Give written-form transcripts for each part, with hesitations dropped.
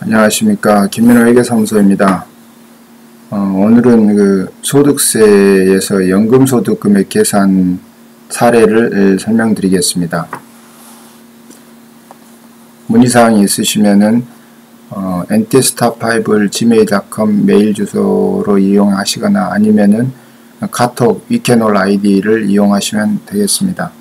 안녕하십니까. 김민호 회계사무소입니다. 오늘은 소득세에서 연금소득금액 계산 사례를 설명드리겠습니다. 문의사항이 있으시면은 ntstar5를 gmail.com 메일 주소로 이용하시거나 아니면은 카톡 위켄올 아이디를 이용하시면 되겠습니다.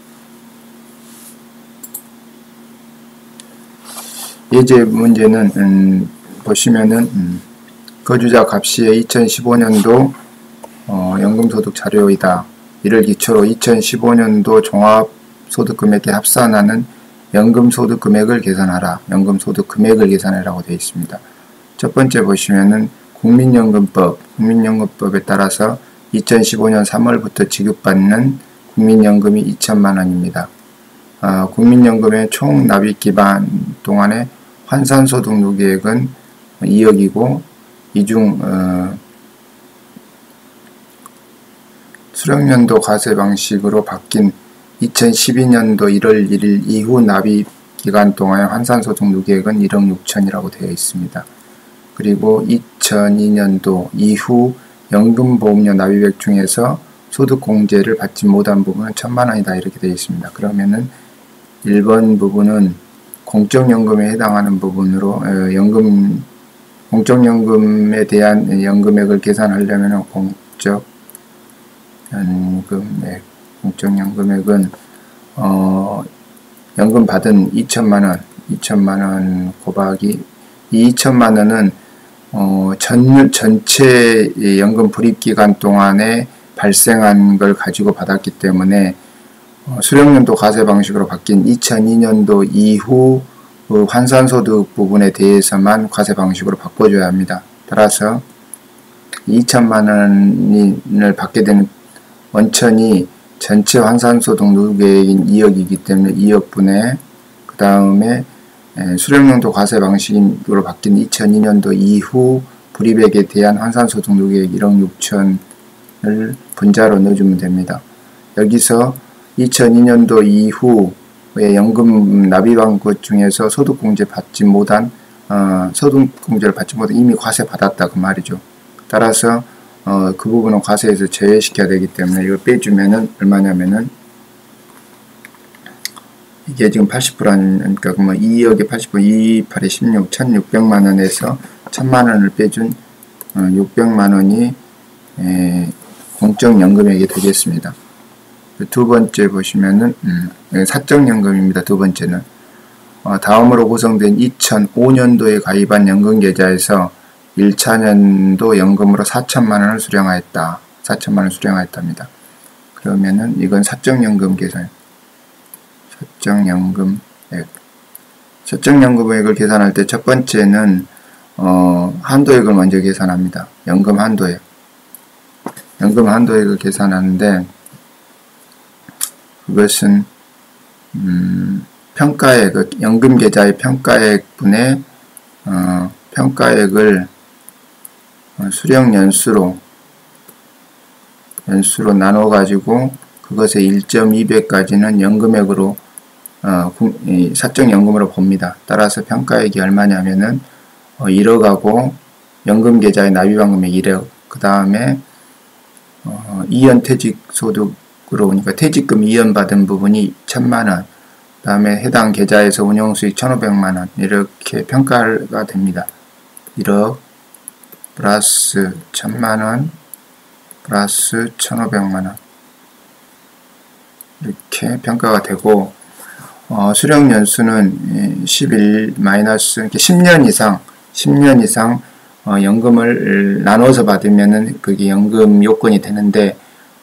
예제 문제는 보시면은 거주자 갑시의 2015년도 연금소득 자료이다. 이를 기초로 2015년도 종합소득금액에 합산하는 연금소득금액을 계산하라. 연금소득금액을 계산하라고 되어 있습니다. 첫 번째 보시면은 국민연금법에 따라서 2015년 3월부터 지급받는 국민연금이 2천만원입니다. 국민연금의 총 납입 기간 동안에 환산소득 누계액은 2억이고 이중 수령연도 과세 방식으로 바뀐 2012년도 1월 1일 이후 납입 기간 동안의 환산소득 누계액은 1억 6천이라고 되어 있습니다. 그리고 2002년도 이후 연금보험료 납입액 중에서 소득공제를 받지 못한 부분은 1,000만원이다 이렇게 되어 있습니다. 그러면은 1번 부분은 공적연금에 해당하는 부분으로 공적연금에 대한 연금액을 계산하려면 공적연금액은 연금 받은 2천만원 곱하기 이 2천만원은 전체 연금 불입기간 동안에 발생한 걸 가지고 받았기 때문에 수령연도 과세 방식으로 바뀐 2002년도 이후 환산소득 부분에 대해서만 과세 방식으로 바꿔줘야 합니다. 따라서 2천만원을 받게 되는 원천이 전체 환산소득 누계액인 2억이기 때문에 2억분의 그 다음에 수령연도 과세 방식으로 바뀐 2002년도 이후 불입액에 대한 환산소득 누계액 1억 6천을 분자로 넣어주면 됩니다. 여기서 2002년도 이후에 연금 납입한 것 중에서 소득공제를 받지 못한 이미 과세 받았다 그 말이죠. 따라서 그 부분은 과세에서 제외시켜야 되기 때문에 이걸 빼주면은 얼마냐면은 이게 지금 80%니까 2억에 80% 228에 16 1,600만원에서 1,000만원을 빼준 600만원이 공적연금액이 되겠습니다. 두 번째 보시면은 사적연금입니다. 두 번째는 다음으로 구성된 2005년도에 가입한 연금계좌에서 1차년도 연금으로 4천만원을 수령하였다. 4천만원을 수령하였답니다. 그러면은 이건 사적연금 계산. 사적연금액을 계산할 때 첫 번째는 한도액을 먼저 계산합니다. 연금 한도액. 연금 한도액을 계산하는데 그것은 평가액, 연금계좌의 평가액분의 평가액을 수령연수로 나눠 가지고 그것의 1.2배까지는 연금액으로 사적연금으로 봅니다. 따라서 평가액이 얼마냐면은 1억하고 연금계좌에 납입한 금액 1억, 그 다음에 이연 퇴직소득 그러니까 퇴직금 이연받은 부분이 1,000만원, 그 다음에 해당 계좌에서 운용수익 1,500만원 이렇게 평가가 됩니다. 1억 플러스 1,000만원 플러스 1,500만원 이렇게 평가가 되고 수령연수는 10년 이상 연금을 나눠서 받으면은 그게 연금 요건이 되는데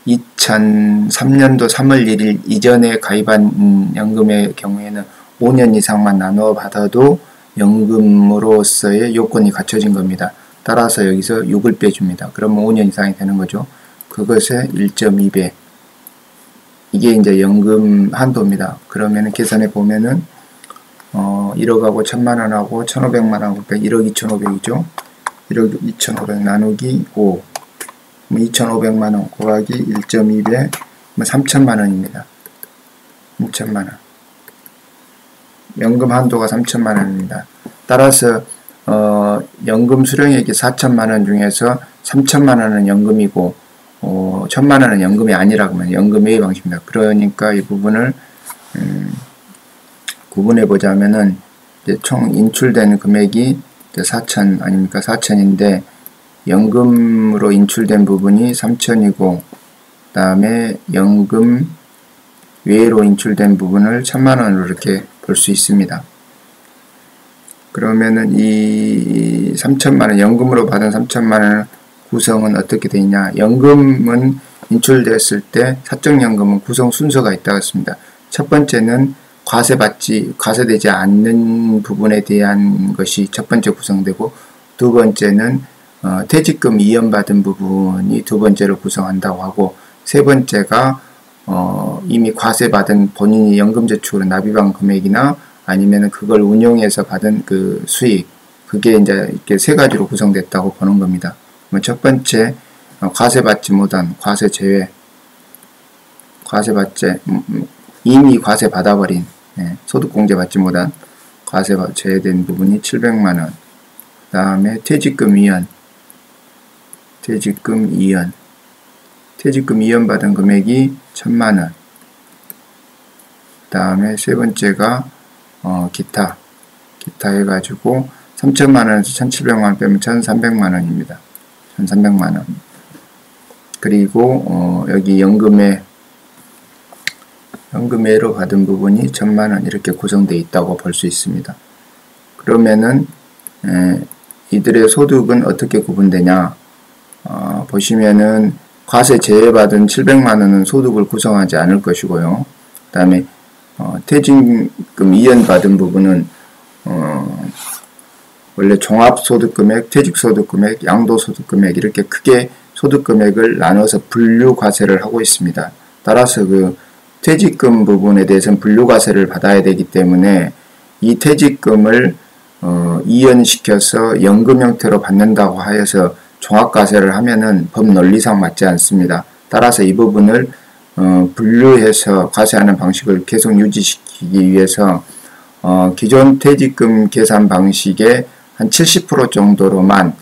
2003년도 3월 1일 이전에 가입한 연금의 경우에는 5년 이상만 나눠 받아도 연금으로서의 요건이 갖춰진 겁니다. 따라서 여기서 6을 빼줍니다. 그러면 5년 이상이 되는 거죠. 그것의 1.2배. 이게 이제 연금 한도입니다. 그러면은 계산해 보면은 1억하고 1,000만원하고 1,500만원하고 1억 2,500이죠. 1억 2,500 나누기 5. 2,500만원 곱하기 1.2배 3,000만원입니다. 3,000만원. 연금 한도가 3,000만원입니다. 따라서 연금 수령액이 4천만 원 중에서 3천만 원은 연금이고 1천만 원은 연금이 아니라고 하면 연금 외의 방식입니다. 그러니까 이 부분을 구분해 보자면은 이제 총 인출된 금액이 4천 아닙니까? 4천인데 연금으로 인출된 부분이 3천이고 그다음에 연금 외로 인출된 부분을 1천만 원으로 이렇게 볼 수 있습니다. 그러면은 이 3천만 원, 연금으로 받은 3천만 원 구성은 어떻게 되어 있냐? 연금은 인출됐을 때 사적연금은 구성 순서가 있다고 했습니다. 첫 번째는 과세되지 않는 부분에 대한 것이 첫 번째 구성되고, 두 번째는 퇴직금 이연받은 부분이 두 번째로 구성한다고 하고, 세 번째가 이미 과세받은 본인이 연금저축으로 납입한 금액이나 아니면 그걸 운용해서 받은 그 수익, 그게 이제 이렇게 세 가지로 구성됐다고 보는 겁니다. 첫 번째, 과세받지 못한 과세 제외, 이미 과세 받아버린, 소득공제 받지 못한 과세 제외된 부분이 700만원, 그 다음에 퇴직금 이연 받은 금액이 1000만원, 그 다음에 세 번째가 기타 해가지고 3천만원에서 1700만원 빼면 1300만원입니다. 1300만원. 그리고 여기 연금외로 받은 부분이 1000만원 이렇게 구성되어 있다고 볼 수 있습니다. 그러면은 이들의 소득은 어떻게 구분되냐? 보시면은 과세 제외받은 700만원은 소득을 구성하지 않을 것이고요. 그 다음에 퇴직금 이연받은 부분은 원래 종합소득금액, 퇴직소득금액, 양도소득금액 이렇게 크게 소득금액을 나눠서 분류과세를 하고 있습니다. 따라서 그 퇴직금 부분에 대해서는 분류과세를 받아야 되기 때문에 이 퇴직금을 이연시켜서 연금 형태로 받는다고 하여서 종합과세를 하면은 법 논리상 맞지 않습니다. 따라서 이 부분을 분류해서 과세하는 방식을 계속 유지시키기 위해서 기존 퇴직금 계산 방식의 한 70% 정도로만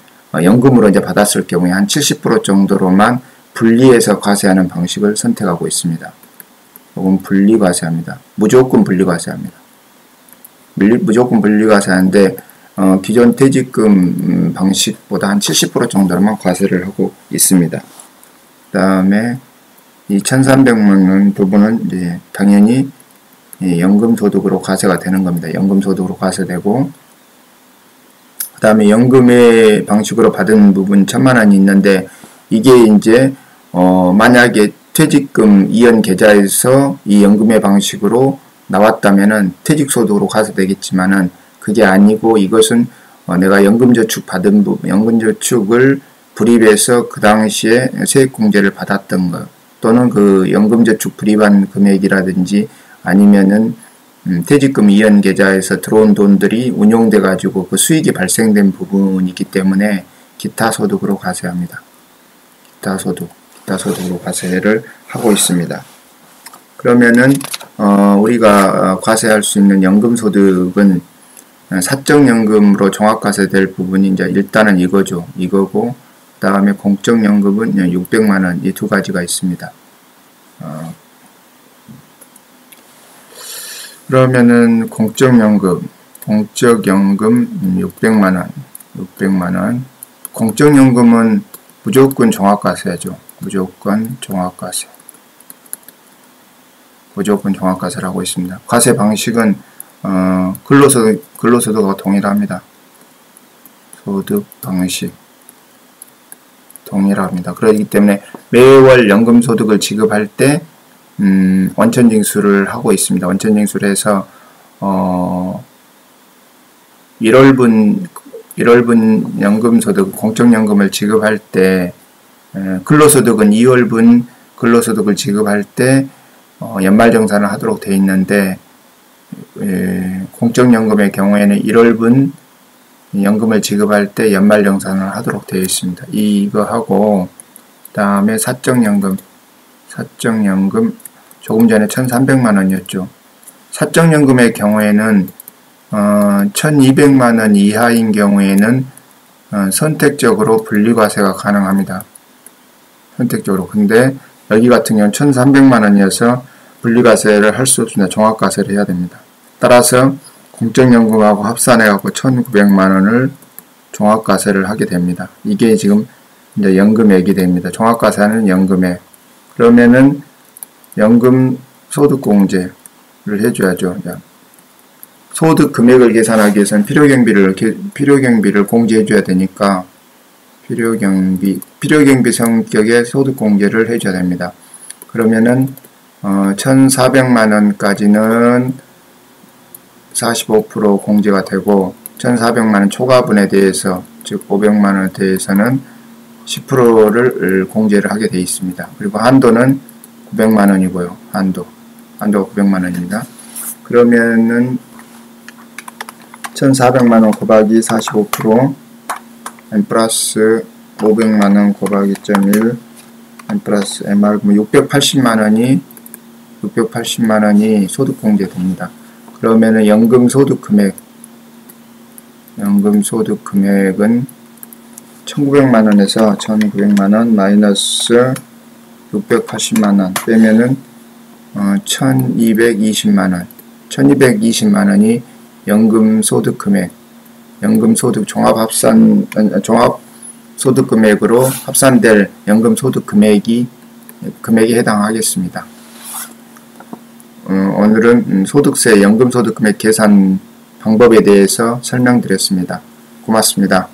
연금으로 이제 받았을 경우에 한 70% 정도로만 분리해서 과세하는 방식을 선택하고 있습니다. 이건 분리과세합니다. 무조건 분리과세합니다. 무조건 분리과세하는데 기존 퇴직금 방식보다 한 70% 정도로만 과세를 하고 있습니다. 그 다음에 이 1300만 원 부분은 이제 당연히 연금소득으로 과세가 되는 겁니다. 연금소득으로 과세되고, 그 다음에 연금의 방식으로 받은 부분 1000만 원이 있는데, 이게 이제 만약에 퇴직금 이연 계좌에서 이 연금의 방식으로 나왔다면은 퇴직소득으로 과세되겠지만은 그게 아니고, 이것은 내가 연금저축 받은 부분, 연금저축을 불입해서 그 당시에 세액공제를 받았던 것, 또는 그 연금저축 불입한 금액이라든지 아니면은 퇴직금 이연 계좌에서 들어온 돈들이 운용돼 가지고 그 수익이 발생된 부분이기 때문에 기타 소득으로 과세합니다. 기타 소득으로 과세를 하고 있습니다. 그러면은 우리가 과세할 수 있는 연금소득은 사적연금으로 종합과세될 부분이 이제 일단은 이거죠. 이거고, 그 다음에 공적연금은 600만원, 이 두 가지가 있습니다. 그러면은 공적연금 600만원. 공적연금은 무조건 종합과세죠. 무조건 종합과세를 하고 있습니다. 과세 방식은 근로소득과 동일합니다. 소득 방식 동일합니다. 그렇기 때문에 매월 연금소득을 지급할 때 원천징수를 하고 있습니다. 원천징수를 해서 1월분 연금소득, 공적연금을 지급할 때 근로소득은 2월분 근로소득을 지급할 때 연말정산을 하도록 되어 있는데, 공적연금의 경우에는 1월분 연금을 지급할 때 연말정산을 하도록 되어 있습니다. 이거하고, 그 다음에 사적연금 조금 전에 1300만원이었죠. 사적연금의 경우에는 1200만원 이하인 경우에는 선택적으로 분리과세가 가능합니다. 선택적으로. 근데 여기 같은 경우는 1300만원이어서 분리과세를 할 수 없습니다. 종합과세를 해야 됩니다. 따라서 공적연금하고 합산해갖고 1900만원을 종합과세를 하게 됩니다. 이게 지금 이제 연금액이 됩니다. 종합과세는 연금액. 그러면은 연금 소득공제를 해줘야죠. 소득 금액을 계산하기 위해서는 필요경비를 공제해줘야 되니까 필요경비 성격의 소득공제를 해줘야 됩니다. 그러면은 1400만원까지는 45% 공제가 되고 1400만원 초과분에 대해서 즉 500만원에 대해서는 10%를 공제를 하게 되어 있습니다. 그리고 한도는 900만원이고요. 한도가 900만원입니다. 그러면은 1400만원 곱하기 45% n 플러스 500만원 곱하기 0.1 n 플러스 mr 680만원이 소득공제 됩니다. 그러면은 연금 소득 금액은 1900만원에서 1900만원 마이너스 680만원 빼면은 1220만원이 연금 소득 금액, 연금 소득 종합 소득 금액으로 합산될 연금 소득 금액에 해당하겠습니다. 오늘은 소득세 연금 소득 금액 계산 방법에 대해서 설명드렸습니다. 고맙습니다.